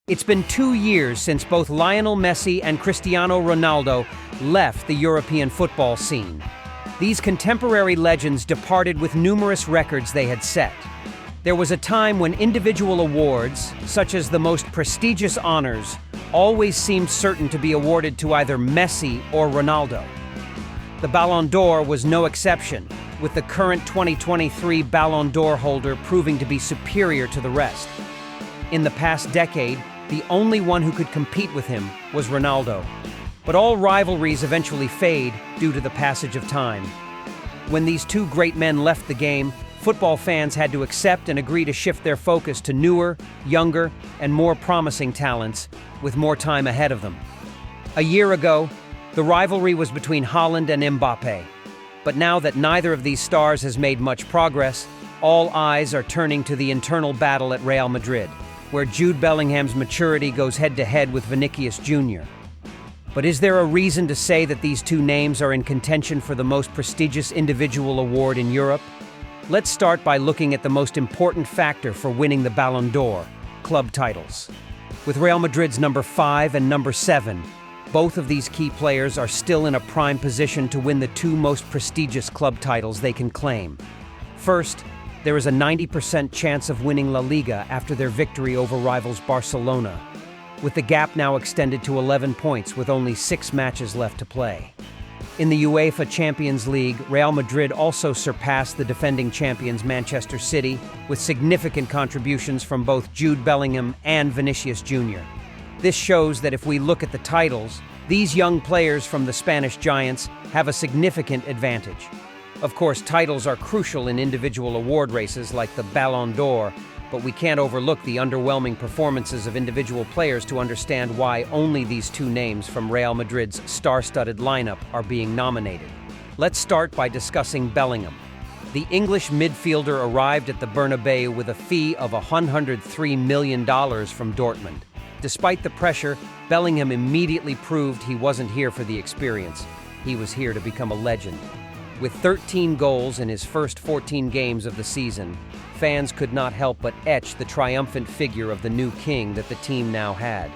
It's been 2 years since both Lionel Messi and Cristiano Ronaldo left the European football scene. These contemporary legends departed with numerous records they had set. There was a time when individual awards, such as the most prestigious honors, always seemed certain to be awarded to either Messi or Ronaldo. The Ballon d'Or was no exception, with the current 2023 Ballon d'Or holder proving to be superior to the rest. In the past decade, the only one who could compete with him was Ronaldo. But all rivalries eventually fade due to the passage of time. When these two great men left the game, football fans had to accept and agree to shift their focus to newer, younger, and more promising talents with more time ahead of them. A year ago, the rivalry was between Haaland and Mbappe. But now that neither of these stars has made much progress, all eyes are turning to the internal battle at Real Madrid, where Jude Bellingham's maturity goes head-to-head with Vinicius Jr. But is there a reason to say that these two names are in contention for the most prestigious individual award in Europe? Let's start by looking at the most important factor for winning the Ballon d'Or: club titles. With Real Madrid's number 5 and number 7, both of these key players are still in a prime position to win the two most prestigious club titles they can claim. First, there is a 90% chance of winning La Liga after their victory over rivals Barcelona, with the gap now extended to 11 points with only 6 matches left to play. In the UEFA Champions League, Real Madrid also surpassed the defending champions Manchester City with significant contributions from both Jude Bellingham and Vinicius Jr. This shows that if we look at the titles, these young players from the Spanish giants have a significant advantage. Of course, titles are crucial in individual award races like the Ballon d'Or, but we can't overlook the underwhelming performances of individual players to understand why only these two names from Real Madrid's star-studded lineup are being nominated. Let's start by discussing Bellingham. The English midfielder arrived at the Bernabeu with a fee of $103 million from Dortmund. Despite the pressure, Bellingham immediately proved he wasn't here for the experience. He was here to become a legend. With 13 goals in his first 14 games of the season, fans could not help but etch the triumphant figure of the new king that the team now had.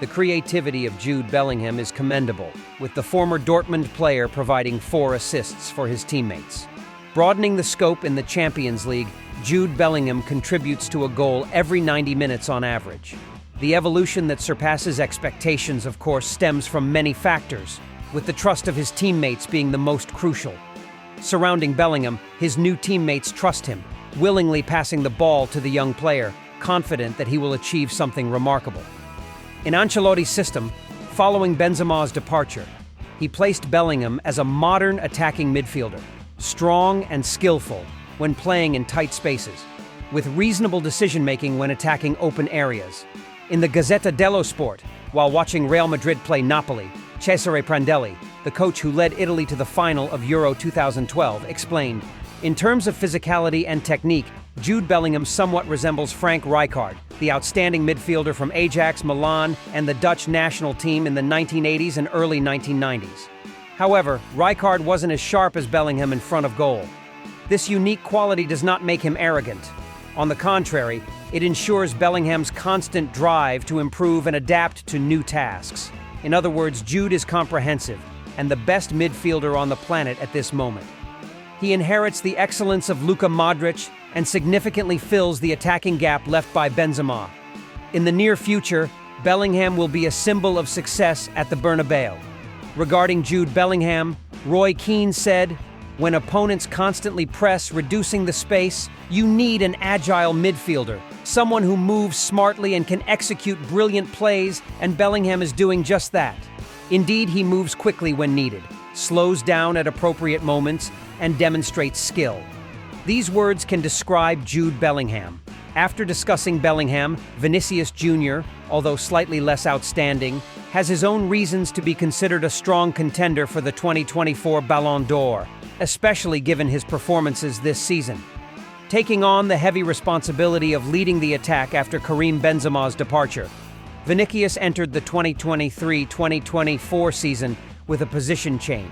The creativity of Jude Bellingham is commendable, with the former Dortmund player providing 4 assists for his teammates. Broadening the scope in the Champions League, Jude Bellingham contributes to a goal every 90 minutes on average. The evolution that surpasses expectations, of course, stems from many factors, with the trust of his teammates being the most crucial. Surrounding Bellingham, his new teammates trust him, willingly passing the ball to the young player, confident that he will achieve something remarkable. In Ancelotti's system, following Benzema's departure, he placed Bellingham as a modern attacking midfielder, strong and skillful when playing in tight spaces, with reasonable decision-making when attacking open areas. In the Gazzetta dello Sport, while watching Real Madrid play Napoli, Cesare Prandelli, the coach who led Italy to the final of Euro 2012, explained, "In terms of physicality and technique, Jude Bellingham somewhat resembles Frank Rijkaard, the outstanding midfielder from Ajax, Milan, and the Dutch national team in the 1980s and early 1990s. However, Rijkaard wasn't as sharp as Bellingham in front of goal. This unique quality does not make him arrogant. On the contrary, it ensures Bellingham's constant drive to improve and adapt to new tasks. In other words, Jude is comprehensive and the best midfielder on the planet at this moment. He inherits the excellence of Luka Modric and significantly fills the attacking gap left by Benzema. In the near future, Bellingham will be a symbol of success at the Bernabeu." Regarding Jude Bellingham, Roy Keane said, "When opponents constantly press, reducing the space, you need an agile midfielder, someone who moves smartly and can execute brilliant plays, and Bellingham is doing just that. Indeed, he moves quickly when needed, slows down at appropriate moments, and demonstrates skill." These words can describe Jude Bellingham. After discussing Bellingham, Vinicius Jr., although slightly less outstanding, has his own reasons to be considered a strong contender for the 2024 Ballon d'Or, especially given his performances this season. Taking on the heavy responsibility of leading the attack after Karim Benzema's departure, Vinicius entered the 2023-2024 season with a position change.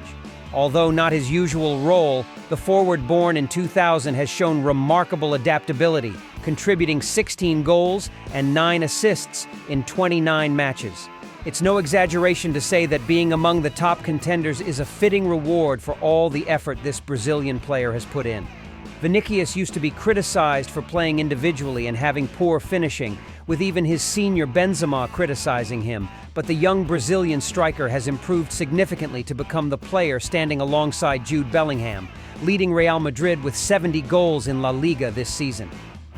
Although not his usual role, the forward born in 2000 has shown remarkable adaptability, contributing 16 goals and 9 assists in 29 matches. It's no exaggeration to say that being among the top contenders is a fitting reward for all the effort this Brazilian player has put in. Vinicius used to be criticized for playing individually and having poor finishing, with even his senior Benzema criticizing him, but the young Brazilian striker has improved significantly to become the player standing alongside Jude Bellingham, leading Real Madrid with 70 goals in La Liga this season.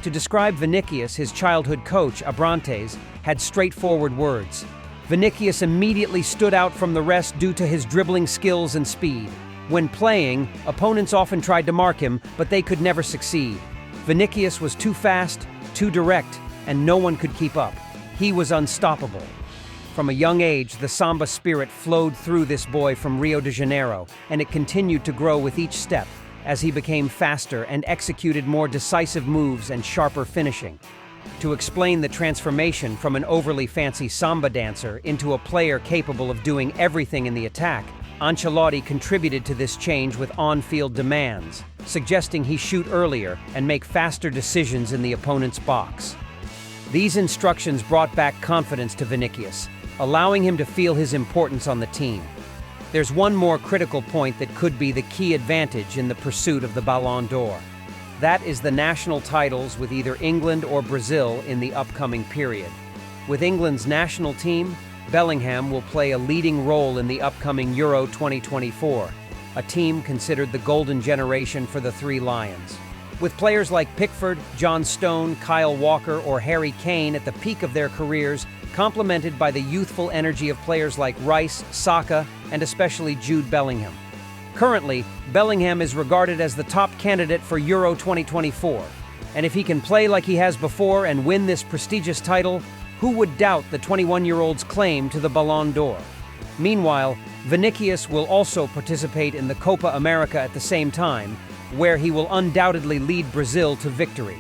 To describe Vinicius, his childhood coach, Abrantes, had straightforward words. Vinicius immediately stood out from the rest due to his dribbling skills and speed. When playing, opponents often tried to mark him, but they could never succeed. Vinicius was too fast, too direct, and no one could keep up. He was unstoppable. From a young age, the Samba spirit flowed through this boy from Rio de Janeiro, and it continued to grow with each step as he became faster and executed more decisive moves and sharper finishing. To explain the transformation from an overly fancy Samba dancer into a player capable of doing everything in the attack, Ancelotti contributed to this change with on-field demands, suggesting he shoot earlier and make faster decisions in the opponent's box. These instructions brought back confidence to Vinicius, allowing him to feel his importance on the team. There's one more critical point that could be the key advantage in the pursuit of the Ballon d'Or. That is the national titles with either England or Brazil in the upcoming period. With England's national team, Bellingham will play a leading role in the upcoming Euro 2024, a team considered the golden generation for the Three Lions. With players like Pickford, John Stone, Kyle Walker, or Harry Kane at the peak of their careers, complemented by the youthful energy of players like Rice, Saka, and especially Jude Bellingham. Currently, Bellingham is regarded as the top candidate for Euro 2024, and if he can play like he has before and win this prestigious title, who would doubt the 21-year-old's claim to the Ballon d'Or? Meanwhile, Vinicius will also participate in the Copa America at the same time, where he will undoubtedly lead Brazil to victory.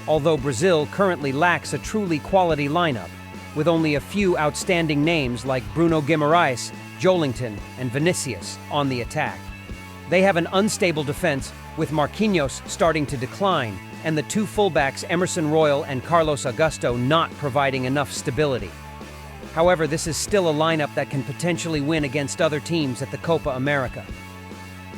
Although Brazil currently lacks a truly quality lineup, with only a few outstanding names like Bruno Guimaraes, Joelinton, and Vinicius on the attack. They have an unstable defense, with Marquinhos starting to decline, and the two fullbacks Emerson Royal and Carlos Augusto not providing enough stability. However, this is still a lineup that can potentially win against other teams at the Copa America.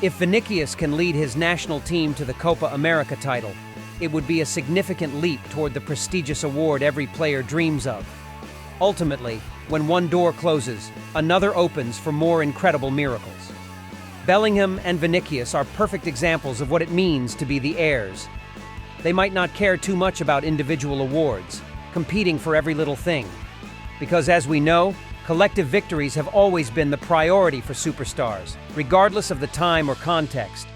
If Vinicius can lead his national team to the Copa America title, it would be a significant leap toward the prestigious award every player dreams of. Ultimately, when one door closes, another opens for more incredible miracles. Bellingham and Vinicius are perfect examples of what it means to be the heirs. They might not care too much about individual awards, competing for every little thing. Because as we know, collective victories have always been the priority for superstars, regardless of the time or context.